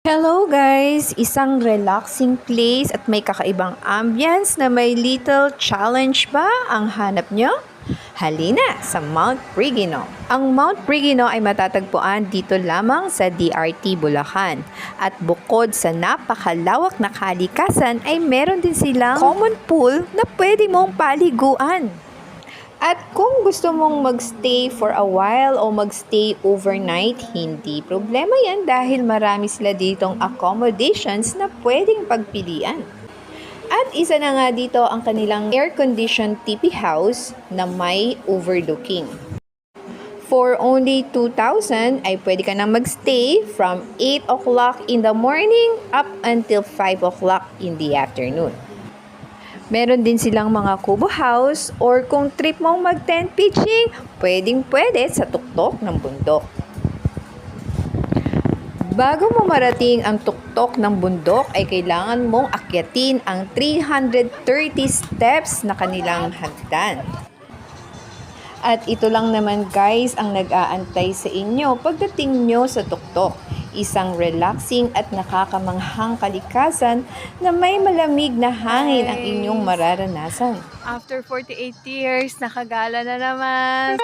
Hello guys! Isang relaxing place at may kakaibang ambience na may little challenge ba ang hanap nyo? Halina sa Mount Brigino. Ang Mount Brigino ay matatagpuan dito lamang sa DRT Bulacan. At bukod sa napakalawak na kalikasan ay meron din silang common pool na pwede mong paliguan. At kung gusto mong magstay for a while o magstay overnight, hindi problema yan dahil marami sila ditong accommodations na pwedeng pagpilian. At isa na nga dito ang kanilang air-conditioned teepee house na may overlooking. For only 2,000 ay pwede ka na magstay from 8 o'clock in the morning up until 5 o'clock in the afternoon. Meron din silang mga kubo house or kung trip mong mag-tent pitching, pwedeng-pwede sa tuktok ng bundok. Bago mo marating ang tuktok ng bundok ay kailangan mong akyatin ang 330 steps na kanilang hagdan. At ito lang naman guys ang nag-aantay sa inyo pagdating nyo sa tuktok. Isang relaxing at nakakamanghang kalikasan na may malamig na hangin ang inyong mararanasan. After 48 years, nakagala na naman.